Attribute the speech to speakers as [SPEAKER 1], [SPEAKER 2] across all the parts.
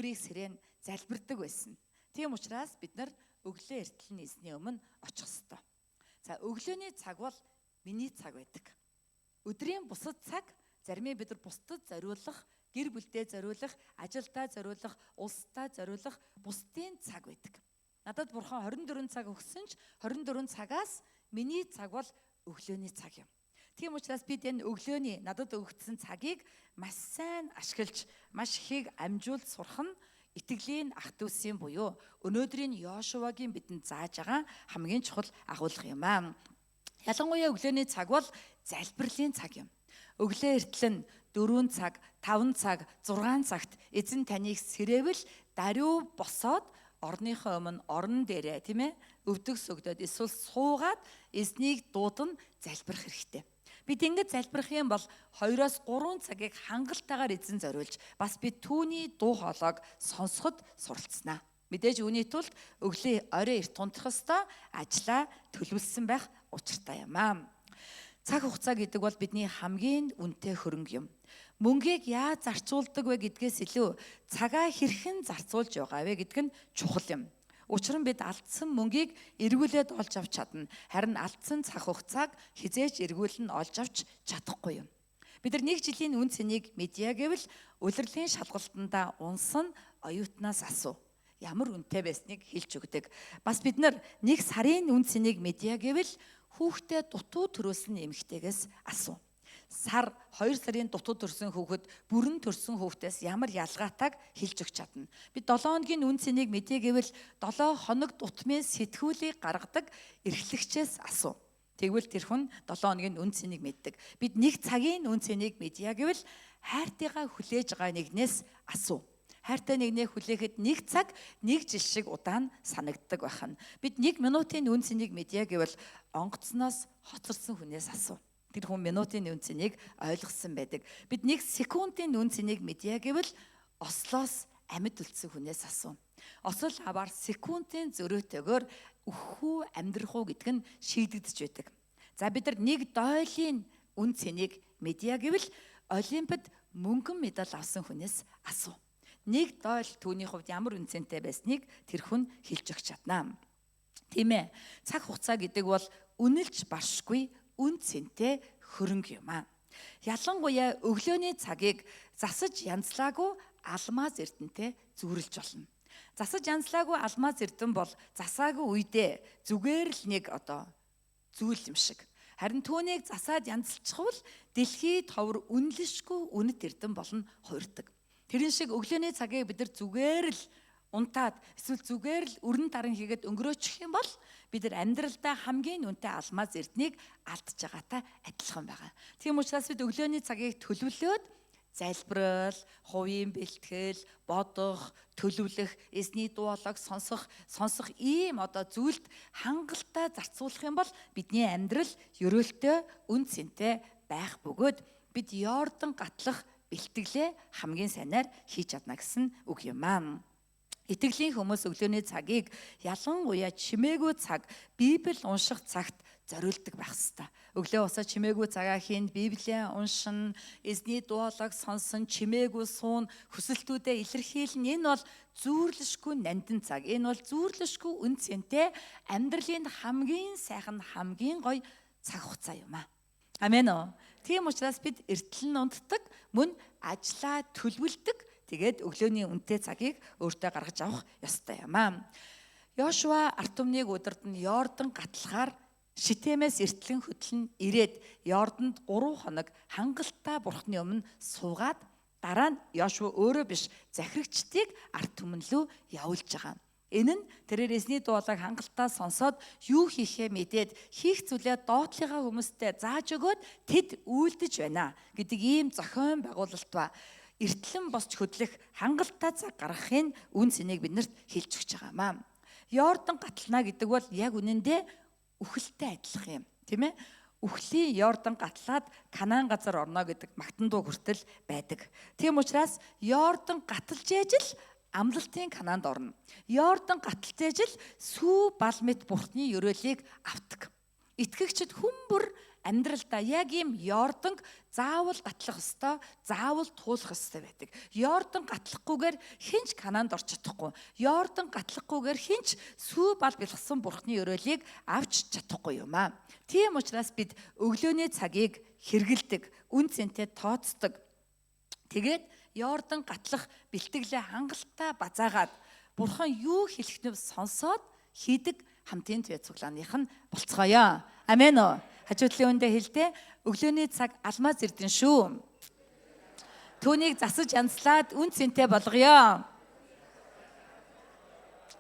[SPEAKER 1] өөрийг сэрэн залбирдаг байсан. Тийм учраас бид нар өглөө эртлэн эзний өмнө очих ёстой. За өглөөний цаг бол миний цаг байдаг. Өдрийн бусад цаг заримыг бид нар бусдад зориулах, гэр бүлдээ зориулах, ажилдаа зориулах, улсдаа зориулах бусдын цаг байдаг. Надад бурхан 24 цаг өгсөн ч 24 цагаас миний цаг бол өглөөний цаг юм. Тийм учраас бид энэ өглөөний надад өгсөн цагийг маш сайн ашиглаж, маш ихийг амжуулж сурах нь итгэлийн ах дүүсийн буюу өнөөдрийн Йошуагийн бидэнд зааж байгаа хамгийн чухал агуулга юм аа. Ялангуяа өглөөний цаг бол залбирлын цаг юм. Өглөө эртлэн 4 цаг, 5 цаг, 6 цагт эзэн таныг сэрээвэл даруй босоод орныхоо өмнө орон дээрээ тийм ээ өвдөг сөгдөд эсвэл суугаад эзнийг дуудан залбирах хэрэгтэй. Бид ингэж залбирх юм бол 2-3 цагийг хангалтайгаар эзэн зориулж бас бид түүний дуу хоолойг сонсоход суралцсанаа. Мэдээж үүний тулд өглөө орой эрт тунтах ёстой, ажлаа төлөвлөсөн байх учиртай юм аа. Цаг хугацаа гэдэг бол бидний хамгийн үнэтэй хөрөнгө юм. Мөнгийг яаж зарцуулдаг вэ гэдгээс илүү цагаа хэрхэн зарцуулж байгаа вэ гэдэг нь чухал юм. Учир нь бид алдсан мөнгийг эргүүлээд олж авч чадна. Харин алдсан цаг хугацааг хизээж эргүүлэн олж авч чадахгүй юм. Бид нар 1 жилийн үн цэнийг мэдъя гэвэл улирлын шалгалтандаа унсан оюутнаас асуу. Ямар үнэтэй байсныг хэлж өгдөг. Бас бид нар 1 сарын үн цэнийг мэдъя гэвэл хүүхдээ дутуу төрүүлсэн эмэгтэйгээс асуу. Сар 2 сарын дутуу төрсөн хүүхэд бүрэн төрсөн хүүхдээс ямар ялгаатайг хэлж өгч чадна. Би 7 хоногийн үн цэнийг мэдье гэвэл 7 хоног дутмын сэтгүүлийг гаргадаг эрхлэгчээс асуу. Тэгвэл тэр хүн 7 хоногийн үн цэнийг мэддэг. Бид 1 цагийн үн цэнийг мэдье гэвэл хайртайгаа хүлээж байгаа нэгнээс асуу. Хайртай нэгнээ хүлээхэд 1 цаг 1 жил шиг удаан санагддаг байна. Бид 1 минутын үн цэнийг мэдье гэвэл онгоцноос хоцорсон хүнээс асуу. Тэр хүн минутын үн цэнийг ойлгосон байдаг. Бид 1 секундын үн цэнийг мэдье гэвэл ослоос амьд үлдсэн хүнээс асуу. Осол аваар секундын зөрөөтэйгээр өөхөө амьдрах уу гэдг нь шийдэгдэж байдаг. За бид нар 1 дойлын үн цэнийг мэдье гэвэл олимпиад мөнгөн медаль авсан хүнээс асуу. 1 дойл түүний хувьд ямар үн цэнтэй байсныг тэр хүн хэлж өгч чаднаа. Тийм ээ. Цаг хугацаа гэдэг бол үнэлж баршгүй үн цэнтэй хөрөнгө юм аа. Ялангуяа өглөөний цагийг засаж янзлаагүй алмаз эрдэнэтэй зүйрлж болно. Засаж янзлаагүй алмаз эрдэн бол засаагүй үедээ зүгээр л нэг зүйл юм шиг. Харин түүнийг засаад янзлчихвал дэлхийд ховор үнэлшгүй үнэт эрдэн болно хуурдаг. Тэрэн шиг өглөөний цагийг бид нар зүгээр л унтаад эсвэл зүгээр л өрн таран хийгээд өнгөрөөчих юм бол бид нар амьдралдаа хамгийн үнэтэй алмаз эрднийг алдж байгаатай адилхан байгаа. Тийм учраас бид өглөөний цагийг төлөвлөөд залбирал, хувийн бэлтгэл, бодох, төлөвлөх, эзний дуу хоолойг сонсох ийм зүйлд хангалттай зарцуулах юм бол бидний амьдрал ерөөлтөө үн цэнтэй байх бөгөөд бид Йордан гатлах бэлтгэлээ хамгийн сайнаар хийж чадна гэсэн үг юм аа. Итгэлийн хүмүүс өглөөний цагийг ялангуяа чимээгүй цаг, Библи унших цагт зориулдаг байх ёстой. Өглөө босоод чимээгүй цагаа хийн, Библийг уншин, эзний дуу хоолойг сонсон, чимээгүй суун, хүсэлтүүдээ илэрхийлнэ. Энэ бол зүүрлэшгүй нандин цаг. Энэ бол зүүрлэшгүй үн цэнтэй амьдралын хамгийн сайхан, хамгийн гоё цаг хугацаа юм аа. Амен уу. Тийм учраас бид эртлэн унтдаг, мөн ажлаа төлөвлөдөг. Тэгээд өглөөний үнэтэй цагийг өөртөө гаргаж авах ёстой юм аа. Йошуа ард түмнийг удирдан Йордан гатлахаар Шитемээс эртлэн хөдлөн ирээд Йорданд 3 хоног хангалттай бурхны өмнө суугаад дараа нь Йошуа өөрөө биш захирагчдыг ард түмэн лөө явуулж байгаа. Энэ нь тэрээр эзний дуу хоолойг хангалттай сонсоод юу хийхээ мэдээд хийх зүйлээ доотлынхаа хүмүүстэй зааж өгөөд тэд үйлдэж байна гэдэг ийм зохион байгуулалт ба эртлэн босч хөдлөх хангалттай цаг гаргахын үн цэнийг биднэрт хэлж өгч байгаамаа. Йордан гатлана гэдэг бол яг үнэндээ үхэлтэй адилхан юм, тийм ээ? Үхлийн Йордан гатлаад Канаан газар орно гэдэг магтан дуу хүртэл байдаг. Тийм учраас Йордан гаталж ээжл амлалтын Канаанд орно. Йордан гаталж ээжл сүү бал мэт бурхны ерөөлийг авдаг. Итгэгчид хүмбэр амьдралдаа яг ийм Йордан заавал гатлах ёстой, заавал туулах ёстой байдаг. Йордан гатлахгүйгээр хинч Канаанд орч чадахгүй. Йордан гатлахгүйгээр хинч сүү бал бэлгсэн Бурхны өрөөлийг авч чадахгүй юм аа. Тийм учраас бид өглөөний цагийг хэрэгэлдэг, үн цэнтэй тооцдог. Тэгээд Йордан гатлах бэлтгэлээ хангалттай базаагаад Бурхан юу хэлэх нь сонсоод хийдэг хамтын твэ цуглааных нь болцгоё. Амен уу. Хажуудлын үндэ хэлдэ өглөөний цаг алмаз эрдэн шүү. Түүнийг засаж янзлаад үн цэнтэй болгоё.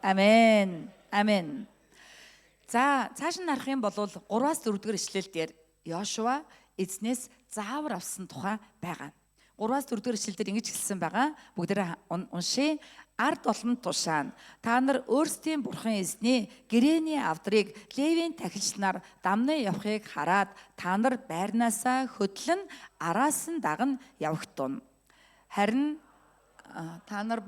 [SPEAKER 1] Амен. Амен. За цааш нь харах юм бол 3-4 дугаар ишлэл дээр Йошуа эзнээс заавар авсан тухай байгаа. 3-4 дугаар ишлэл дээр ингэж хэлсэн байгаа. Бүгдээрээ уншия. Ард олон тушаана. Та нар өөрсдийн бурхан эзний гэрэний авдрыг Левийн тахилч нар дамнаа явахыг хараад та нар байрнаасаа хөдлөн араас нь даган явах тун. Харин та нар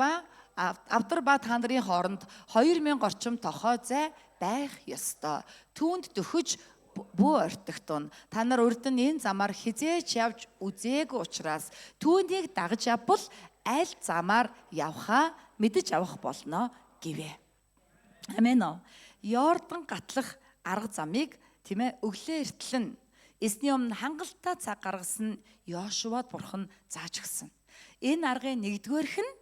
[SPEAKER 1] авдар ба та нарын хооронд 2000 орчим тохой зай байх ёстой. Түүнд дөхөж бүү ортогтун. Та нар урд нь энэ замаар хизээж явж үзээгүй учраас түүнийг дагаж явбал аль замаар явхаа мэдэж авах болно гэвэ. Амен оо. Йордан гатлах арга замыг тийм ээ өглөө эртлэн эзний өмнө хангалттай цаг гаргасан Йошуад бурхан зааж өгсөн. Энэ аргын нэгдүгээрх нь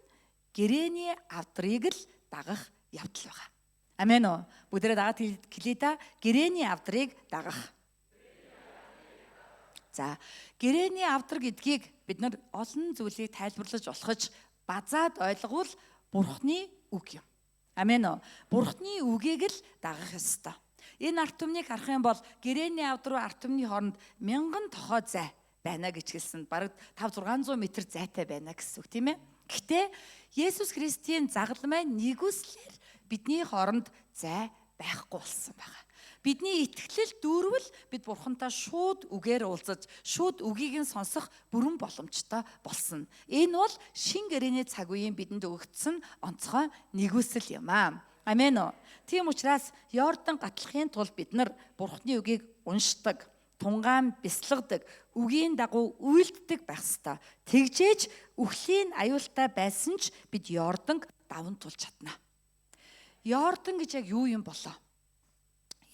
[SPEAKER 1] гэрэний авдрыг л дагах явдал байгаа. Амен оо. Бүгдээрээ дагаад хэлээ да. Гэрэний авдрыг дагах. За, гэрэний авдар гэдгийг бид нар олон зүйлийг тайлбарлаж болохож базаад ойлгвол Бурхны үг юм. Амен оо. Бурхны үгийг л дагах ёстой. Энэ арт түмнийг харах юм бол гэрэний авдар руу арт түмний хооронд 1000 тохой зай байна гэж хэлсэн. Бараг 500-600 м зайтай байна гэсэн үг тийм ээ. Гэхдээ Есүс Христийн загалмай нэгүслэр бидний хооронд зай байхгүй болсон байгаа. Бидний итгэлэл дүүрвэл бид Бурхантай шууд үгээр уулзаж, шууд үгийг нь сонсох бүрэн боломжтой болсон. Энэ бол шин гэрэний цаг үеийн бидэнд өгөгдсөн онцгой нэгүсэл юм аа. Амен уу. Тийм учраас Йордан гатлахын тулд бид нар Бурхны үгийг уншдаг, тунгаан бясалгадаг, үгийн дагуу үйлддэг байх ёстой. Тэгжээж үхлийн аюултай байсан ч бид Йорданг даван тулж чадна. Йордан гэж яг юу юм болоо?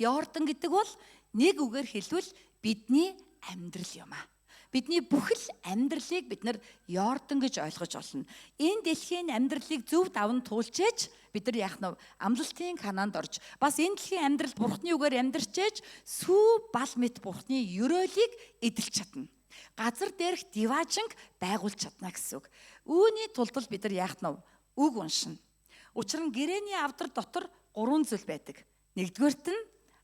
[SPEAKER 1] Йордан гэдэг бол нэг үгээр хэлбэл бидний амьдрал юм аа. Бидний бүхэл амьдралыг бид нар Йордан гэж ойлгож олно. Энэ дэлхийн амьдралыг зөв даван туулчээж бид нар яах нь амлалтын Канаанд орж бас энэ дэлхийн амьдралд Бурхны үгээр амьдарчээж сүү бал мэт Бурхны ёроолыг эдэлж чадна. Газар дээрх диваажинг байгуулж чадна гэсэн үг. Үүний тулд бид нар яах нь үг уншина. Учир нь гэрэний авдар дотор 3 зүйл байдаг. Нэгдүгээрт нь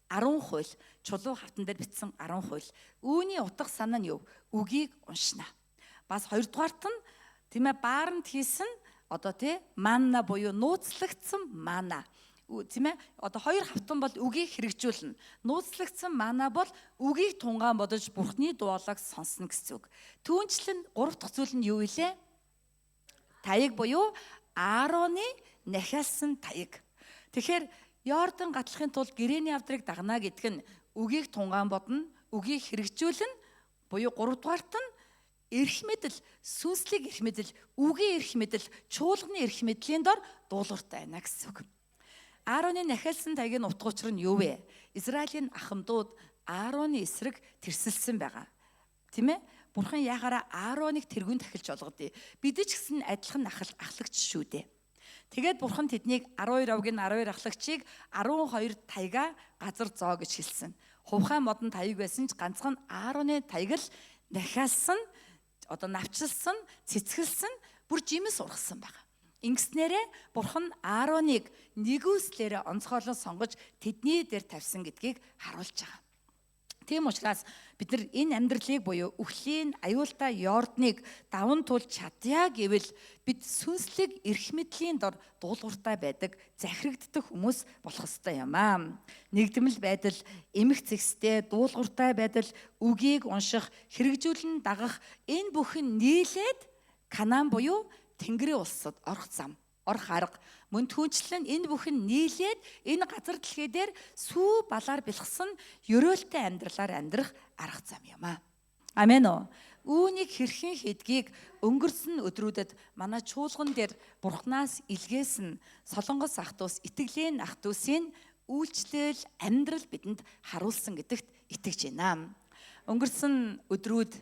[SPEAKER 1] 10 хууль, чулуу хавтан дээр бичсэн 10 хууль. Үүний утга санаа нь юу? Үгийг уншина. Бас хоёрдугаарт нь тийм ээ бааранд хийсэн одоо тий манна буюу нууцлагдсан мана. Тийм ээ одоо 2 хавтан бол үгийг хэрэгжүүлнэ. Нууцлагдсан мана бол үгийг тунгаан бодож Бурхны дуулааг сонсно гэсэн үг. Түүнчлэн 3 дахь зүйл нь юу вэ? Таяг буюу Аароны нахиалсан таяг. Тэгэхээр Йордан гатлахын тулд гэрэний авдрыг дагна гэдг нь үгийг тунгаан бодно, үгийг хэрэгжүүлнэ буюу 3 дугаарт нь эрх мэдэл, сүнслэг эрх мэдэл, үгийн эрх мэдэл, чуулганы эрх мэдлийн дор дуулууртай байна гэсэн үг. Аароны нахиалсан таягийн утга учир нь юу вэ? Израилийн ахмадууд Аароны эсрэг тэрсэлсэн байгаа. Тийм ээ? Бурхан яхаараа Аароныг тэргүүн тахилж олгодъё. Бид ч гэсэн адилхан ахлагч шүү дээ. Тэгээд Бурхан тэднийг 12 авгийн 12 ахлагчийг 12 таяга газар зоо гэж хэлсэн. Хувхай модон таяг байсан ч ганцхан Аароны таяг л нахиалсан, одоо навчилсан, цэцгэлсэн, бүр жимс ургасан байна. Ингэснээрээ Бурхан Аароныг нэгүслээрээ онцгойлон сонгож тэдний дээр тавьсан гэдгийг харуулж байгаа. Тийм учраас бид нар энэ амьдралыг буюу үхлийн аюултай Йорданыг даван туулж чадъя гэвэл бид сүнслэг эрх мэдлийн дор дуулууртай байдаг захирагддаг хүмүүс болох ёстой юм аа. Нэгдмэл байдал, эмх зэгстэй, дуулууртай байдал, үгийг унших, хэрэгжүүлэн дагах энэ бүхэн нийлээд Канаан буюу Тэнгэрийн улсад орох зам. орох арга, мөн түүнчлэн энэ бүхэн нийлээд энэ газар дэлхий дээр сүү балаар бэлгсэн ёроолтой амьдралаар амьдрах арга зам юм аа. Амен уу. Үүнийг хэрхэн хийдгийг өнгөрсөн өдрүүдэд манай чуулган дээр Бурханаас илгээсэн Солонгос ах トゥ ус, итгэлийн ах トゥ усын үйлчлэл амьдрал бидэнд харуулсан гэдэгт итгэж байна. Өнгөрсөн өдрүүд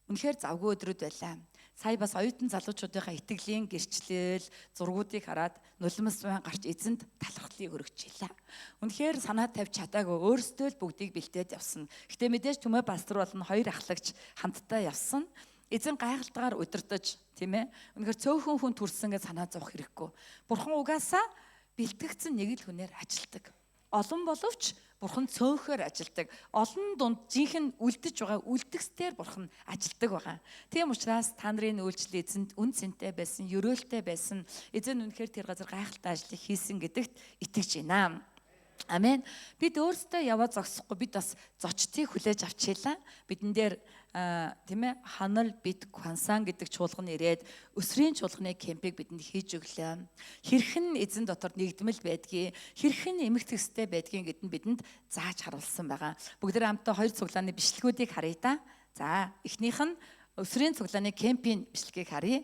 [SPEAKER 1] үнэхээр завгүй өдрүүд байлаа. Сая бас оюутан залуучуудынхаа итгэлийн гэрчлэл, зургуудыг хараад нулимс гарч эзэнд талархлыг өргөжлээ. Үнэхээр санаа тавьж чадаагүй, өөрсдөө л бүгдийг бэлдээд явсан. Гэтэ мэдээж Түмэ пастор болон хоёр ахлагч хамтдаа явсан. Эзэн гайхалтгаар удирдах, тийм ээ. Үнэхээр цөөхөн хүн төрсөн гэж санаа зовох хэрэггүй. Бурхан угаасаа бэлтгэгдсэн нэг л хүнээр ажилдаг. Олон боловч Бурхан цөөхөр ажилдаг. Олон дунд жинхэнэ үлдэж байгаа үлдгэсээр Бурхан ажилдаг байгаа. Тийм учраас та нарын үйлчлэл эзэнд үн цэнтэй байсан, ёроолтой байсан. Эзэн үнэхээр тэр газар гайхалтай ажлыг хийсэн гэдэгт итгэж байна. Амен. Бид өөрсдөө яваа зогсохгүй, бид бас зочдыг хүлээж авчийлаа. Бидэн дээр тийм ээ ханал бит Квансан гэдэг чуулган ирээд өсрийн чуулганы кемпийг бидэнд хийж өглөө. Хэрхэн эзэн дотор нэгдмэл байдгийг, хэрхэн эмх төстэй байдгийг гэдэнд бидэнд зааж харуулсан байгаа. Бүгд хамтдаа хоёр цуглааны бичлэгүүдийг харъя та. За, эхнийх нь өсрийн цуглааны кемпийн бичлэгийг харъя.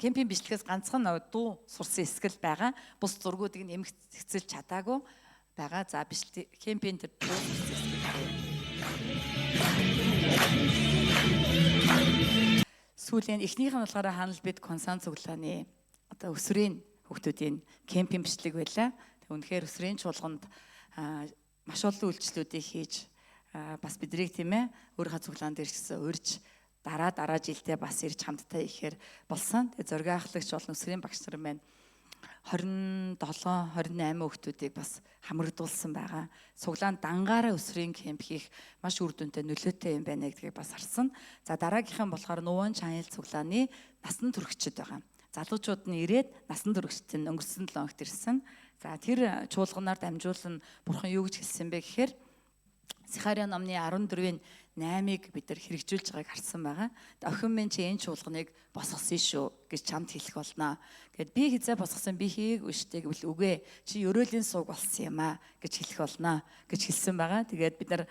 [SPEAKER 1] Кемпийн бичлэгээс ганцхан дуу сурсан хэсгэл байгаа. Бус зургуудыг эмх хэцэлж чадаагүй байгаа. За, бичлэг кемпийн тэр дуу сурсан хэсгийг харъя. Сүүлийн эхнийх нь болохоор ханал бит Квансан цуглааны одоо өсрийн хүүхдүүдийн кемпийн бичлэг байлаа. Тэг үнэхээр өсрийн чуулганд маш олон үйлчлүүдийг хийж бас бидрийг тийм ээ өөрийнхөө цуглаан дээр ирсэн урьж дараа жилдээ бас ирж хамтдаа ихээр болсон. Тэг зөргөө ахлагч болон өсрийн багш нар маань 27, 28 хүүхдүүдийг бас хамрагдуулсан байгаа. Цуглаан дангаараа өсрийн кемп хийх маш үр дүнтэй нөлөөтэй юм байна гэдгийг бас харсан. За дараагийнхан болохоор Нуван Чайл цуглааны насан туршид байгаа. Залуучууд нь ирээд насан туршид нь өнгөрсөн 7 хоногт ирсэн. За тэр чуулганаар дамжуулан Бурхан юу гэж хэлсэн бэ гэхээр Захария номны 14-ийн 8-ыг бид нар хэрэгжүүлж байгааг харсан байгаа. Охин минь чи энэ чуулганыг босгосон шүү гэж чамд хэлэх болно. Гэт би хизээ босгосон би хийгээгүй штэ гэвэл үгүй чи ёрөөлийн сууг болсон юм аа гэж хэлэх болно гэж хэлсэн байгаа. Тэгээд бид нар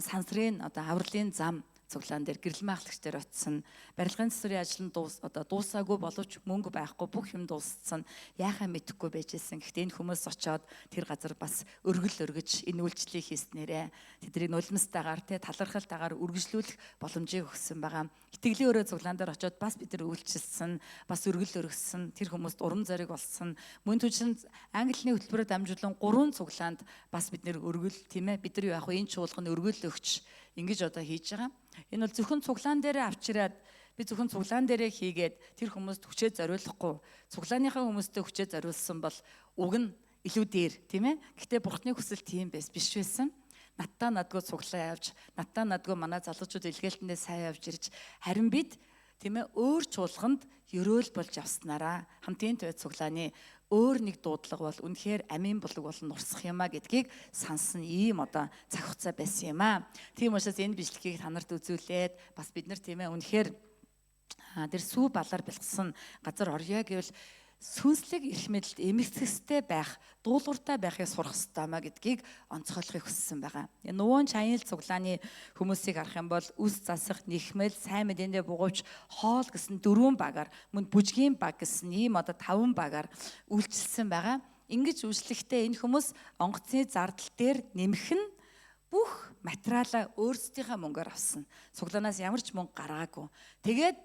[SPEAKER 1] сансрын одоо авралын зам цуглаан дээр гэрэлмэн ахлагч дээр очсон. Барилгын засварын ажил нь дуусаагүй боловч мөнгө байхгүй бүх юм дууссан. Яахаа мэдэхгүй байжсэн. Гэхдээ энэ хүмүүс очоод тэр газар бас өргөл өргөж энэ үйлчлэлийг хийснээрээ тэднийг нулимстайгаар талархалтайгаар үргэлжлүүлэх боломжийг өгсөн байгаа. Итгэлийн өрөө цуглаан дээр очоод бас бид нар үйлчилсэн, бас өргөл өргөссөн. Тэр хүмүүст урам зориг болсон. Мөн түвшин Английн хөтөлбөрөөр дамжуулан 3 цуглаанд бас бид нэр өргөл тийм ээ бид нар юу яах вэ энэ чуулганы өргөл өгч ингэж одоо хийж байгаа. Энэ бол зөвхөн цуглаан дээрээ авчираад би зөвхөн цуглаан дээрээ хийгээд тэр хүмүүст хүчээ зориулахгүй цуглааныхаа хүмүүстээ хүчээ зориулсан бол уг нь илүү дээр тийм ээ. Гэхдээ Бурхны хүсэл тийм биш байсан. Надтай надгүй цуглаа явж, надтай надгүй манай залуучууд илгээлтэндээ сайн явж ирж харин бид тийм ээ өөр чуулганд ёроол болж явснараа хамтын төв цуглааны өөр нэг дуудлага бол үнэхээр амийн булаг болон нурсах юм а гэдгийг сансан ийм одоо цаг хугацаа байсан юм а. Тийм учраас энэ бичлэгийг та нарт үзүүлээд бас бид нар тийм ээ үнэхээр тэр сүү балаар бэлгсэн газар орё гэвэл сүнслэг эрх мэдэлд эмэгцэстэй байх, дуулууртай байхыг сурах ёстой маа гэдгийг онцгойлохыг хүссэн байгаа. Энэ Нуван Чайл цуглааны хүмүүсийг харах юм бол үс засах, нэхмэл, сайн мэдээндээ бугуйч, хоол гэсэн 4 багаар, мөн бүжгийн баг гэсэн ийм одоо 5 багаар үйлчилсэн байгаа. Ингэж үйлчлэхдээ энэ хүмүүс онгоцны зардал дээр нэмэх нь бүх материалаа өөрсдийнхээ мөнгөөр авсан. Цуглаанаас ямар ч мөнгө гаргаагүй. Тэгээд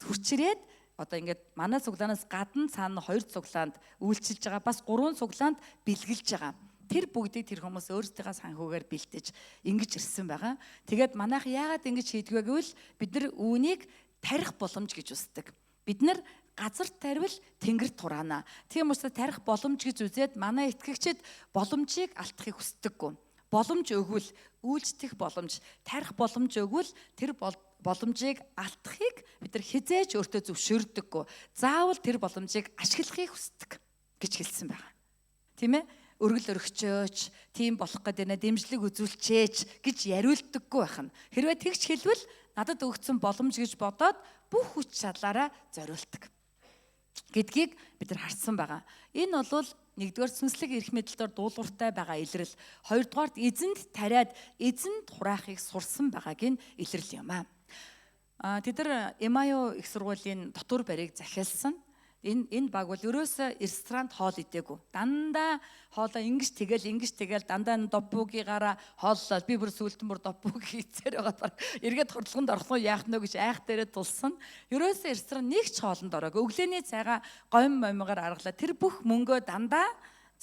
[SPEAKER 1] хүрчирээд одоо ингээд манай цуглаанаас гадна цаана 2 цуглаанд үйлчилж байгаа бас 3 цуглаанд бэлгэлж байгаа. Тэр бүгдийг тэр хүмүүс өөрсдийнхээ санхүүгээр бэлтэж ингэж ирсэн байгаа. Тэгээд манайх яагаад ингэж хийдгвэ гэвэл бид нар үүнийг тарих боломж гэж үздэг. Бид нар газар тарвал тэнгэр тураана. Тийм учраас тарих боломж гэж үзээд манай итгэгчид боломжийг алдахыг хүсдэггүй. Боломж өгвөл үйлчлэх боломж, тарих боломж өгвөл тэр боломжийг алдахыг бид нар хизээж өөртөө зөвшөөрдөггүй. Заавал тэр боломжийг ашиглахыг хүсдэг гэж хэлсэн байгаа. Тийм ээ? Өргөл өргөчөөч, тийм болох гэдэг нэ дэмжлэг үзүүлчээч гэж яриулдаггүй байх нь. Хэрвээ тэгж хэлвэл надад өгсөн боломж гэж бодоод бүх хүч чадлаараа зориулдаг. гэдгийг бид нар харсан байгаа. Энэ бол нэгдүгээр сүнслэг эрх мэдэлээр дуулууртай байгаа илрэл, хоёрдугаарт эзэнд тариад эзэнд хураахыг сурсан байгаагийн илрэл юм аа. Тэд нар Эмао их сургуулийн дотор барийг захиалсан. Энэ баг бол ерөөсөө ресторанд хоол идээгүй. Дандаа хоолоо ингэж тэгэл дандаа доппугигаараа хооллол би бүр сүултэн бүр доппуг хийцээр байгаа. Эргээд хордлогонд орох нь яах нь гэж айх дээрээ тулсан. Ерөөсөө ресторан нэг ч хоолнд ороогүй. Өглөөний цайгаа гомь момгоор аргалаа. Тэр бүх мөнгөө дандаа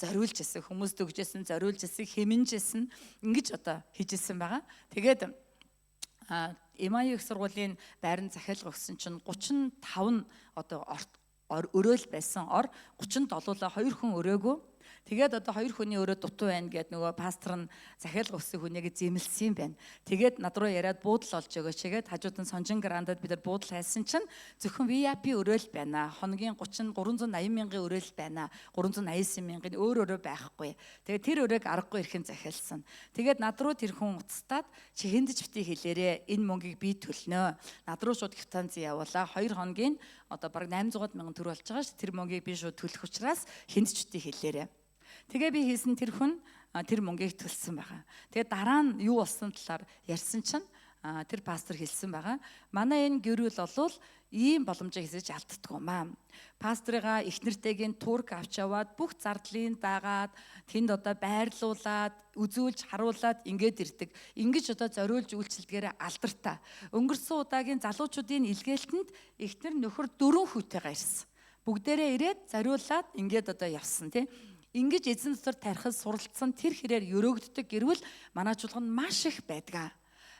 [SPEAKER 1] зориулж исэн, хүмүүст өгж исэн, зориулж исэн, хэмнэж исэн. Ингэж одоо хийж исэн байгаа. Тэгээд Эмао их сургуулийн байранд захиалга өгсөн чинь 35 одоо өрөөл байсан ор 37-аа 2 хүн өрөөгөө. Тэгээд одоо 2 хүний өрөө дутуу байна гэд нөгөө пастор нь захиалга өгсөн хүнийг зэмлсэн юм байна. Тэгээд над руу яриад буудал олж өгөөч гэгээд хажууд нь Сонжин грандад бид нар буудал хайсан чинь зөвхөн VIP өрөөл байна. Хоногийн 380 мянган өрөөл байна. 389 мянган өөр байхгүй. Тэгээд тэр өрөөг аргагүй ирэхэн захиалсан. Тэгээд над руу тэр хүн уцтаад чи хэндэж бити хэлээрээ энэ мөнгийг би төлнө. Над руу шууд квитанц явуулаа. 2 хоногийн одоо бараг 800 мянган төгрөг болж байгаа ш. Тэр мөнгийг би шууд төлөх учраас хэндэж бити хэлээрээ. Тэгээ би хийсэн тэр хүн тэр мөнгийг төлсөн байгаа. Тэгээ дараа нь юу болсон талаар ярьсан чинь тэр пастор хэлсэн байгаа. Манай энэ гэрүүл болвол ийм боломжийг хийж алддаггүй маа. Пастрыгаа их нэртэйгийн турк авч яваад бүх зардлын дагаад тэнд одоо байрлуулад үзүүлж харуулад ингээд ирдэг. Ингэж одоо зориулж үйлчлэлгээрээ алдартай. Өнгөрсөн удаагийн залуучуудын илгээлтэнд ихнэр нөхөр 4 хүүтэйгээ ирсэн. Бүгдээрээ ирээд зориулаад ингээд одоо явсан тий. Ингэж эзэн дотор тарихад суралцсан тэр хэрээр өрөөгддөг гэрвэл манай чуулганд маш их байдаг.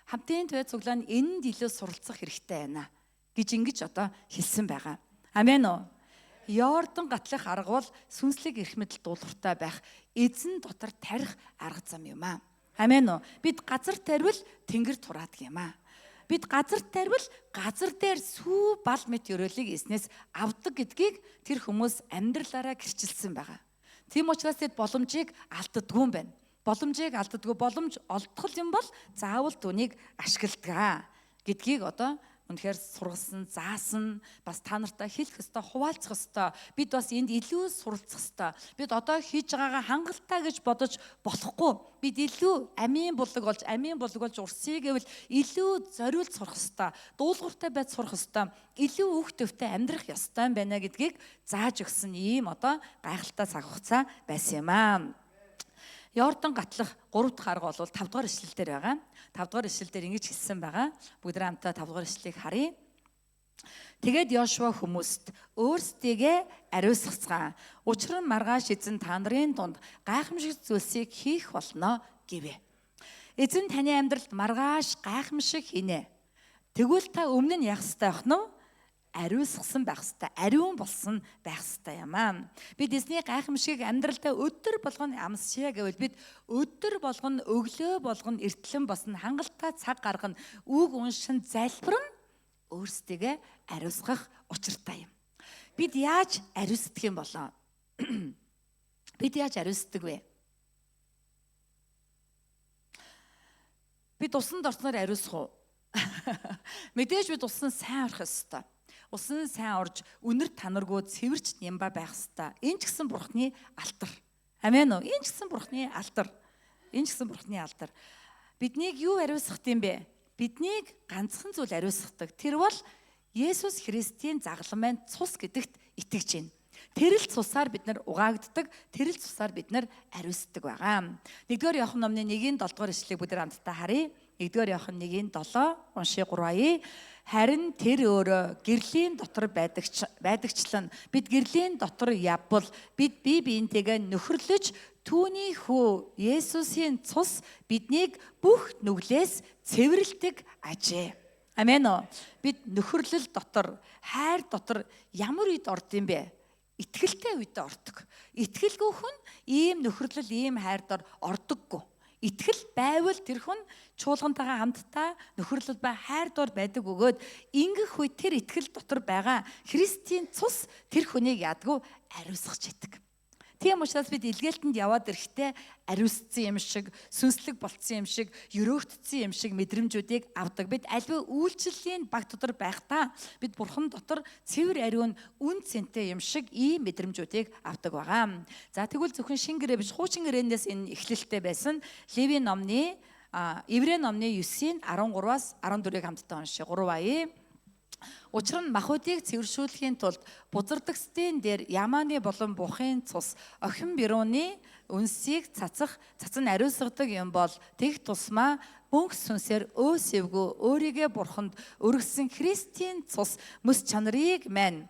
[SPEAKER 1] Хамтын твэ цуглаан энд илүү суралцах хэрэгтэй байна гэж ингэж одоо хэлсэн байгаа. Амен уу. Йордан гатлах арга бол сүнслэг эрх мэдэл дуулууртай байх эзэн дотор тарих арга зам юм аа. Амен уу. Бид газар тарвал тэнгэр тураадаг юм аа. Бид газар тарвал газар дээр сүү бал мэт өрөөлийг эснээс авдаг гэдгийг тэр хүмүүс амьдралаараа гэрчилсэн байгаа. Тийм учраас тэд боломжийг алддаггүй юм байна. Боломжийг алддаггүй, боломж олдох юм бол заавал түүнийг ашигладаг гэдгийг одоо үнэхээр сургасан, заасан, бас та нартай хэлэх ёстой, хуваалцах ёстой. Бид бас энд илүү суралцах ёстой. Бид одоо хийж байгаагаа хангалттай гэж бодож болохгүй. Бид илүү амийн булаг болж урсъя гэвэл илүү зориулж сурах ёстой. Дуулууртай байж сурах ёстой. Илүү үх төвтэй амьдрах ёстой юм байна гэдгийг зааж өгсөн ийм одоо гайхалтай цаг хугацаа байсан юм аа. Йордан гатлах 3 дахь арга бол 5 дугаар ишлэл дээр байгаа. 5 дугаар ишлэл дээр ингэж хэлсэн байгаа. Бүгд хамтдаа 5 дугаар ишлэлийг харъя. Тэгээд Йошуа хүмүүст өөрсдийгөө ариусгацгаа. Учир нь маргааш эзэн та нарын дунд гайхамшиг зүйлсийг хийх болно гэвэ. Эзэн таны амьдралд маргааш гайхамшиг хийнэ. Тэгвэл та өмнө нь яах ёстой байх нь? Ариусгасан байх ёстой, ариун болсон байх ёстой юм аа. Бид эзний гайхамшигыг амьдралдаа өдөр болгоно амсчаа гэвэл бид өдөр болгоно өглөө болгоно эртлэн босно хангалттай цаг гаргана үг уншин залбирна өөрсдийгөө ариусгах учиртай юм. Бид яаж ариусдаг юм болоо? Бид яаж ариусдаг вэ? Бид усанд орсноор ариусах уу? Мэдээж бид усан сайн орох ёстой. Усан сайн орж үнэр танаргүй цэвэрч нямба байх ёстой. Энэ ч гэсэн Бурхны алтар. Амен уу? Энэ ч гэсэн Бурхны алтар. Энэ ч гэсэн Бурхны алтар. Биднийг юу ариусгах юм бэ? Биднийг ганцхан зүйл ариусгадаг. Тэр бол Есүс Христийн загалан маань цус гэдэгт итгэж байна. Тэрэл цусаар бид нар угаагддаг, тэрэл цусаар бид нар ариусдаг байгаа. 1-р Иохан номны 1-7 дугаар ишлэгийг бүгд хамтдаа харъя. 1-р Иохан 1:7 уншия 3. Харин тэр өөрөө гэрлийн дотор байдагчлан бид гэрлийн дотор явбал бид бие биентэйгээ нөхөрлөж түүний хүү Есүсийн цус биднийг бүх нүглээс цэвэрлдэг ажээ. Амен уу. Бид нөхөрлөл дотор, хайр дотор ямар үед орд юм бэ? Итгэлтэй үед ордог. Итгэлгүй хүн ийм нөхөрлөл, ийм хайр дор ордоггүй. Итгэл байвал тэр хүн чуулгантайгаа хамтдаа нөхөрлөл ба хайр дор байдаг өгөөд ингэх үе тэр итгэл дотор байгаа Христийн цус тэр хүнийг ядгүй ариусгаж идэг. Тийм учраас бид илгээлтэнд яваад ирэхдээ ариусцсан юм шиг, сүнслэг болцсон юм шиг, өрөөгдсөн юм шиг мэдрэмжүүдийг авдаг. Бид альва үйлчлэлийн баг дотор байхдаа бид Бурхан дотор цэвэр ариун үн цэнтэй юм шиг ийм мэдрэмжүүдийг авдаг байгаа. За тэгвэл зөвхөн шин гэрээ биш, хуучин гэрээнээс энэ эхлэлтэй байсан. Левийн номны Еврей номны 9-ийн 13-аас 14-ийг хамтдаа уншъя. 3 Учир нь махуудыг цэвэршүүлэхийн тулд бузардагсдын дээр ямааны болон бухын цус, охин бирууны үнсийг цацан ариусгадаг юм бол тэг тусмаа мөнх сүнсээр өөсөвгөө өөрийгөө бурханд өргөсөн Христийн цус мэс чанарыг мань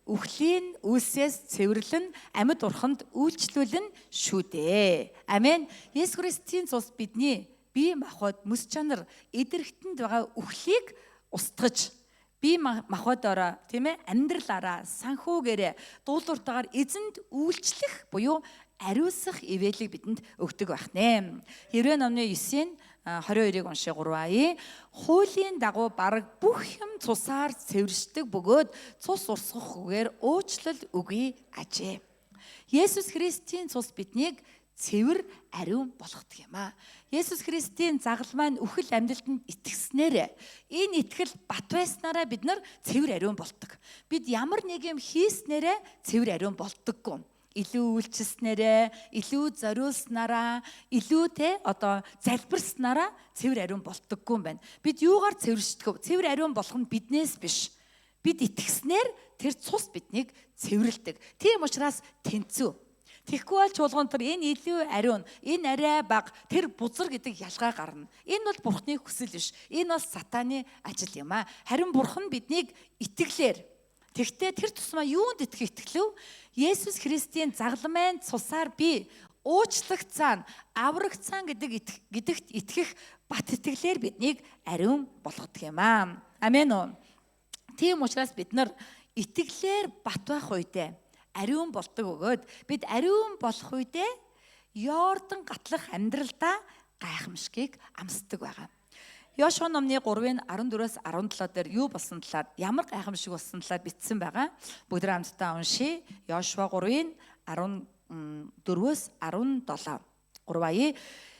[SPEAKER 1] үхлийн үлсээс цэвэрлэн амьд бурханд үйлчлүүлэн шүү дээ. Амен. Есүс Христийн цус бидний бие махбод мэс чанар эдэрхтэнд байгаа үхлийг устгаж бие махбодороо тийм ээ амьдралаараа санхүүгээрээ дуулууртаагаар эзэнд үйлчлэх буюу ариусгах ивэлийг бидэнд өгдөг байх нэ. Еврей номны 9-ийн 22-ыг уншъя. 3 Хуулийн дагуу бараг бүх юм цусаар цэвэршдэг бөгөөд цус урсгахгүйгээр уучлал үгүй ажээ. Есүс Христийн цус биднийг цэвэр ариун болгодог юм аа. Есүс Христийн загал маань үхэл амьдралд итгэснээр энэ итгэл бат байснараа бид нар цэвэр ариун болдог. Бид ямар нэг юм хийснээрээ цэвэр ариун болдоггүй. Илүү үйлчлснээрээ, илүү зориулснараа, илүү залбирснараа цэвэр ариун болдоггүй юм байна. Бид юугаар цэвэршдэг вэ? Цэвэр ариун болох нь биднээс биш. Бид итгэснээр тэр цус биднийг цэвэрлдэг. Тийм учраас тэнцүү. Тэгэхгүй бол чуулгантар энэ илүү ариун, энэ арай бага, тэр бузар гэдэг ялгаа гарна. Энэ бол Бурхны хүсэл биш. Энэ бол сатааны ажил юм аа. Харин Бурхан биднийг итгэлээр. Тэгтээ тэр тусмаа юунд итгэх итгэлв? Есүс Христийн загламын цусаар би уучлагдсан, аврагдсан гэдэгт итгэх бат итгэлээр биднийг ариун болгодог юм аа. Амен уу. Тийм учраас бид нар итгэлээр бат байх үедээ ариун болдог өгөөд бид ариун болох үедээ Йордан гатлах амьдралдаа гайхамшигыг амсдаг байгаа. Йошуа номны 3-ын 14-өөс 17 дээр юу болсон талаар, ямар гайхамшиг болсон талаар бичсэн байгаа. Бүгд хамтдаа уншъя. Йошуа 3-ын 14-өөс 17. 3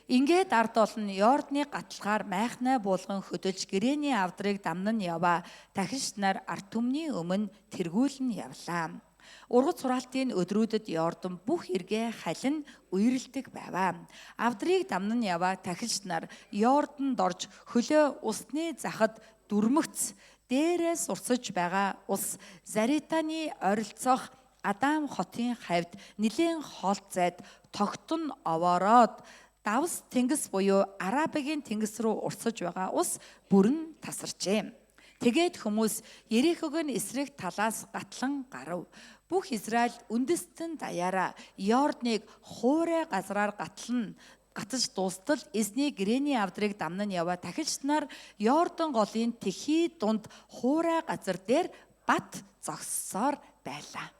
[SPEAKER 1] Ингээд ард олон Йордны гатлахаар майхнаа буулган хөдөлж гэрэний авдрыг дамнан яваа. Дахиж нар ард түмний өмнө тэргүүлэн явлаа. Ургац сураалтын өдрүүдэд Йордан бүх эргээ халин үерэлдэг байваа. Авдрыг дамнан яваа тахилч нар Йорданд орж хөлөө усны захад дүрмэгц дээрээс урсаж байгаа ус Заританы оролцох Адам хотын хавьд нилээн хоолт зайд тогтон овоороод Давс тэнгис буюу Арабигийн тэнгис рүү урсаж байгаа ус бүрэн тасарчээ. Тэгээд хүмүүс Ерихогийн эсрэг талаас гатлан гарав. Бүх Израиль үндэстэн даяараа Йордныг хуурай газраар гатаж дуустал эзний гэрэний авдрыг дамнан яваа тахилч нар Йордан голын тэхий дунд хуурай газар дээр бат зогссоор байлаа.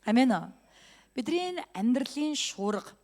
[SPEAKER 1] Амен. Бидний амьдралын шуурга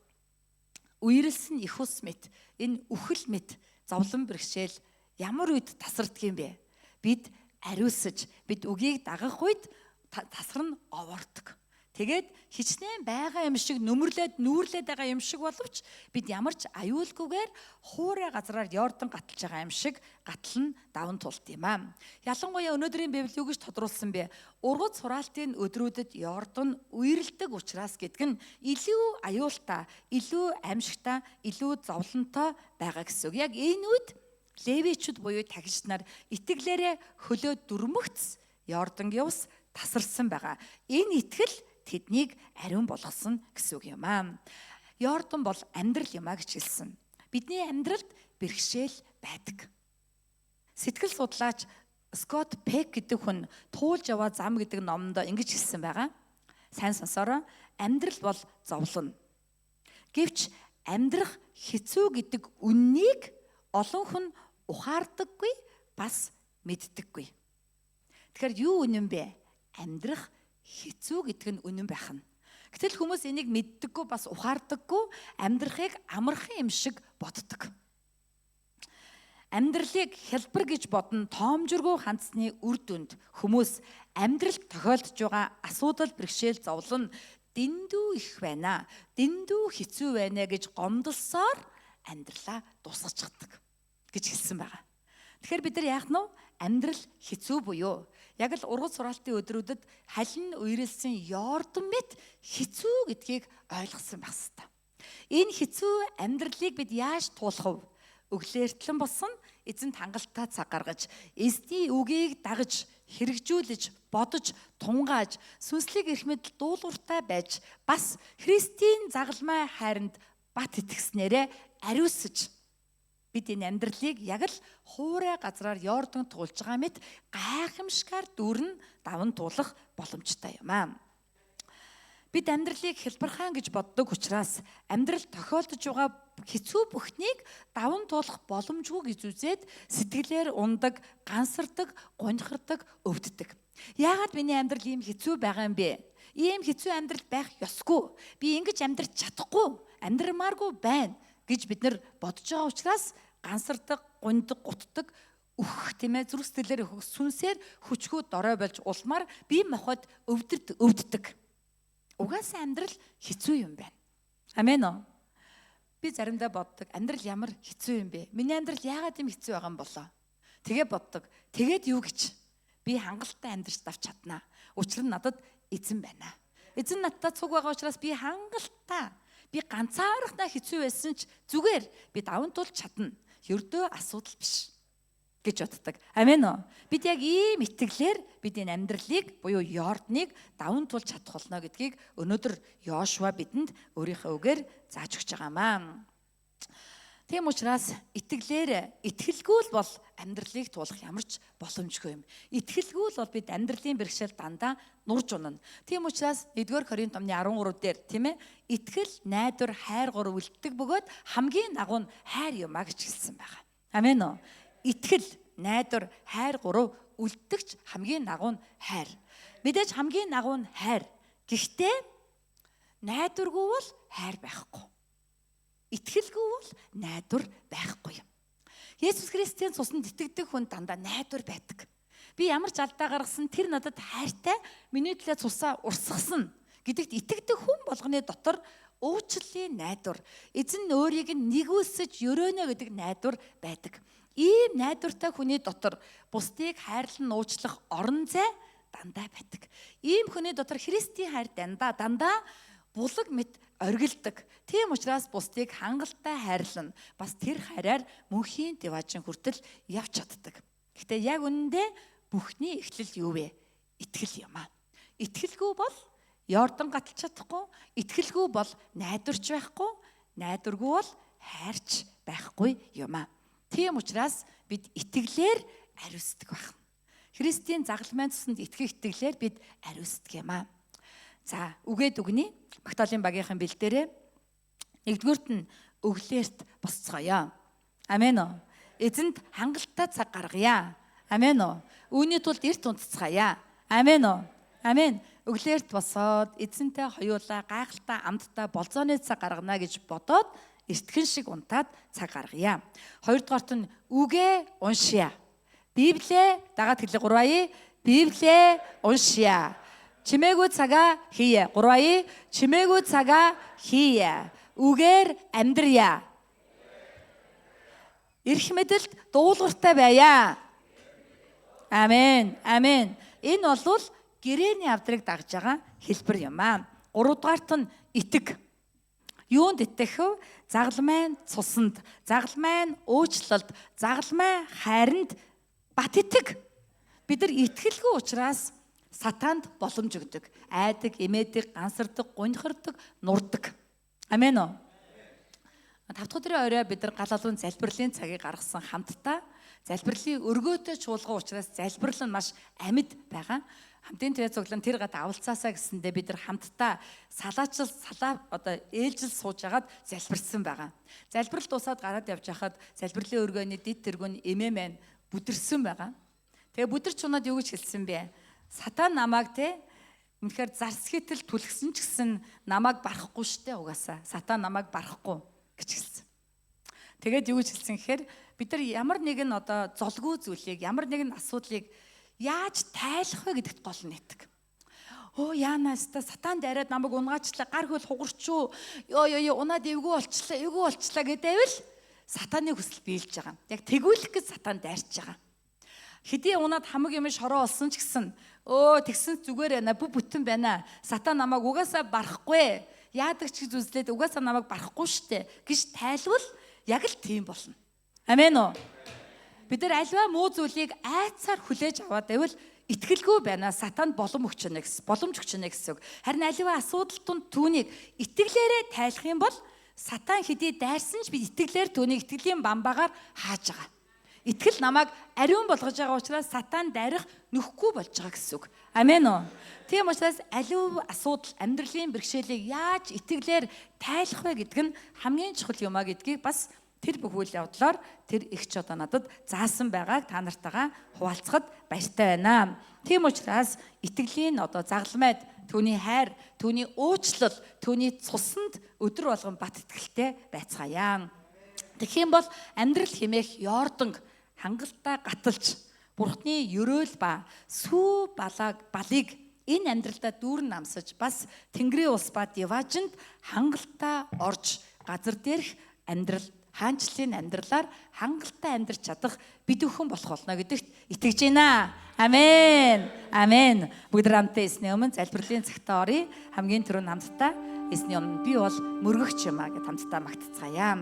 [SPEAKER 1] үерэлсэн их ус мэт, энэ үхэл мэт зовлон бэрхшээл ямар үед тасардаг юм бэ? Бид ариусж, бид үгийг дагах үед тасар нь овоордог. Тэгээд хичнээн байгаа юм шиг нүүрлээд байгаа юм шиг боловч бид ямар ч аюулгүйгээр хуурай газраар Йордан гаталж байгаа юм шиг гатлан даван тулт юм аа. Ялангуяа өнөөдрийн Библи юу гэж тодруулсан бэ? Ургац сураалтын өдрүүдэд Йордан үерэлдэг учраас гэдэг нь илүү аюултай, илүү аимшигтай, илүү зовлонтой байгаа гэсэн үг. Яг энэ үед Левичуд буюу тагилч нар итгэлээрээ хөлөө дүрмэгц Йордангийн ус тасарсан байгаа. Энэ итгэл тэднийг ариун болгосон гэсэн үг юм аа. Йордан бол амьдрал юм а гэж хэлсэн. Бидний амьдралд бэрхшээл байдаг. Сэтгэл судлаач Скот Пек гэдэг хүн Туулж яваа зам гэдэг номонд ингэж хэлсэн байгаа. Сайн сонсоорой. Амьдрал бол зовлон. Гэвч амьдрах хэцүү гэдэг үннийг олон хүн ухаардаггүй, бас мэддэггүй. Тэгэхээр юу үнэн бэ? Амьдрах хэцүү гэдэг нь үнэн байх нь. Гэтэл хүмүүс энийг мэддэггүй, бас ухаардаггүй, амьдрахыг амархан юм шиг боддог. Амьдралыг хялбар гэж бодно тоомжиргүй хандсны үр дүнд хүмүүс амьдралд тохиолдож байгаа асуудал, бэрхшээл, зовлон дэндүү их байна. Дэндүү хэцүү байна гэж гомдолсоор амьдралаа дуусгачихдаг гэж хэлсэн байгаа. Тэгэхээр бид нар яах нь вэ? Амьдрал хэцүү буюу яг л ургац сураалтын өдрүүдэд халин үерэлсэн Йордан мэт хэцүү гэдгийг ойлгосон байх ёстой. Энэ хэцүү амьдралыг бид яаж туулах вэ? Өглөөртлэн болсон эзэнт хангалттай цаг гаргаж, эзний үгийг дагаж, хэрэгжүүлж, бодож, тунгааж, сүнслэг эрх мэдэл дуулууртай байж, бас Христийн загалмай хайранд бат итгэснээрээ ариусж бид энэ амьдралыг яг л хуурай газраар Йордан туулж байгаа мэт гайхамшигар дүүрэн даван туулах боломжтой юм аа. Бид амьдралыг хэлбэрхаан гэж боддог учраас амьдрал тохиолдож байгаа хэцүү бүхнийг даван туулах боломжгүй гэж үзээд сэтгэлээр ундаг, гансардаг, гонхордог, өвддөг. Яагаад миний амьдрал ийм хэцүү байгаа юм бэ? Ийм хэцүү амьдрал байх ёсгүй. Би ингэж амьдрч чадахгүй, амьдрмааргүй байна гэж бид нар бодож байгаа учраас гансардаг, гундаг, гутдаг, өөх тийм ээ, зүрх сэтгэлээр өөх сүнсээр хүчгүй дорой болж улмаар бие махбод өвддөг. Угаасаа амьдрал хэцүү юм байна. Амен уу? Би заримдаа боддог, амьдрал ямар хэцүү юм бэ? Миний амьдрал яагаад ийм хэцүү байгаа юм болоо? Тэгээ боддог. Тэгээд юу гэж? Би хангалттай амьдрч давч чаднаа. Учир нь надад эзэн байна. Эзэн надтай цуг байгаа учраас би хангалттай. Би ганцаархнаа хэцүү байсан ч зүгээр би даван тулж чадна. Ердөө асуудал биш гэж боддог. Амен уу? Бид яг ийм итгэлээр бид энэ амьдралыг буюу Йорданыг даван тулж чадах болно гэдгийг өнөөдөр Йошуа бидэнд өөрийнхөө үгээр зааж өгч байгаамаа. Тийм учраас итгэлгүй л бол амьдралыг туулах ямар ч боломжгүй юм. Итгэлгүй л бол бид амьдралын бэрхшээл дандаа нурж унана. Тийм учраас 1-р Коринт номны 13 дээр тийм ээ, итгэл, найдвар, хайр гур үлддэг бөгөөд хамгийн агуу нь хайр юм а гэж хэлсэн байгаа. Амен уу? Итгэл, найдвар, хайр гурав үлддэгч хамгийн агуу нь хайр. Мэдээж хамгийн агуу нь хайр. Гэхдээ найдваргүй бол хайр байхгүй. Итгэлгүй бол найдвар байхгүй юм. Есүс Христийн цуснд итгэдэг хүн дандаа найдвар байдаг. Би ямар ч алдаа гаргасан тэр надад хайртай, миний төлөө цусаа урсгасан гэдэгт итгэдэг хүн болгоны дотор уучлалын найдвар, эзэн өөрийг нэгүүлсэж өрөөнө гэдэг найдвар байдаг. Ийм найдвартай хүний дотор бусдыг хайрлан уучлах орон зай дандаа байдаг. Ийм хүний дотор Христийн хайр дандаа булаг мэт оргилдог. Тийм учраас бусдыг хангалттай хайрлан бас тэр хайраар мөнхийн деважин хүртэл явж чаддаг. Гэхдээ яг үнэндээ бүхний эхлэл юу вэ? Итгэл юм аа. Итгэлгүй бол Йордан гаталж чадахгүй, итгэлгүй бол найдварч байхгүй, найдваргүй бол хайрч байхгүй юм аа. Тийм учраас бид итгэлээр ариусдаг байна. Христийн загалмайн цуснд итгэх итгэлээр бид ариусдаг юм аа. За, үгээд өгнө. Магтаалын багийнхан бэлдээрээ 1-р нь өглөөрт босцгоё. Амен уу. Эзэнд хангалттай цаг гаргая. Амен уу. Үүний тулд эрт унтцгаая. Амен уу. Амен. Өглөөрт босоод эзэнтэй хоёулаа гайхалтай амттай болзооны цаг гаргана гэж бодоод эртхэн шиг унтаад цаг гаргая. 2-дугаарт нь үгээ уншия. Библиэ дагаад хэлээ 3 Библиэ уншия. Чимээгүй цагаа хийе. 3 чимээгүй цагаа хийе. Үгээр амьдрья. Эрх мэдэлд дуулууртай байя. Амен. Амен. Энэ бол гэрээний авдрыг дагж байгаа хэлбэр юм аа. 3-дугаарт нь итэг. Юунд итгэх вэ? Загалмайн цуснд, загалмайн уучлалд, загалмайн хайранд бат итэг. Бид нар итгэлгүй учраас сатаанд боломж өгдөг. Айдаг, эмээдэг, гансардаг, гунхирдаг, нурдаг. Амен уу? 5 дахь өдрийн орой бид нар галалуун залбирлын цагийг гаргасан хамтдаа залбирлын өргөөтэй чуулган учраас залбирал нь маш амьд байгаа. Хамтын төвөө цуглан тэр гад авалцаасаа гэсэндээ бид нар хамтдаа ээлжил сууж агаад залбирсан байгаа. Залбирал дуусаад гараад явж хахад залбирлын өргөөний дид тэргүүн эмээмэн бүдэрсэн байгаа. Тэгээ бүдэрч унаад юу гэж хэлсэн бэ? Сатан намайг үнэхээр зарс хитэл түлхсэн ч гэсэн намайг барахгүй штэ угаасаа. Сатан намайг барахгүй гэж хэлсэн. Тэгээд юу гэж хэлсэн гэхээр бид нар ямар нэгэн золгүй зүйлийг, ямар нэгэн асуудлыг яаж тайлах вэ гэдэгт гол нь итэг. Оо яанаас та сатан дайраад намайг унгаачлаа, гар хөл хугарчуу. Ёо унаад эвгүй болчлаа гэдэвэл сатаны хүсэл биелж байгаа. Яг тэгүүлэх гэж сатан дайрч байгаа. Хэдий унаад хамаг юм шороо олсон ч гэсэн тэгсэн зүгээр байна. Бүтэн байна. Сатан намайг угаасаа барахгүй. Яадаг ч гэж үзлээд угаасаа намайг барахгүй штэ гэж тайлбал яг л тийм болно. Амен уу? Бид нар альва муу зүйлийг айцаар хүлээж аваад байвал итгэлгүй байна. Сатанд боломж өгч байна гэсэн үг. Харин альва асуудал тунд түүнийг итгэлээрээ тайлах юм бол сатан хэдий дайрсан ч бид итгэлээр түүнийг итгэлийн бамбагаар хааж байгаа. Итгэл намайг ариун болгож байгаа учраас сатан дайрах нөхгүй болж байгаа гэсэн үг. Амен уу? Тийм учраас аливаа асуудал, амьдралын бэрхшээлийг яаж итгэлээр тайлах вэ гэдэг нь хамгийн чухал юм а гэдгийг бас тэр бүх үйл явдлаар тэр эгч одоо надад заасан байгааг та нартайгаа хуваалцахад баяртай байна. Тийм учраас итгэлийн одоо загламайд түүний хайр, түүний уучлал, түүний цуснд өдөр болгон бат итгэлтэй байцгаая. Тэгэх юм бол амьдрал хэмээх Йорданг хангалттай гаталж Бурхны ерөөл ба сүү балыг энэ амьдралдаа дүүрэн намсаж бас Тэнгэрийн улс ба Диважинд хангалттай орж газар дээрх амьдрал хаанчлалын амьдралаар хангалттай амьдрч чадах бид бүхэн болох болно гэдэгт итгэж байна. Амен. Амен. Бүгд хамтдаа эсний өмнө залбирлын цагтаа оръё. Хамгийн түрүүнд хамтдаа эсний өмнө би бол мөргөгч юм а гэд хамтдаа магтцгаая.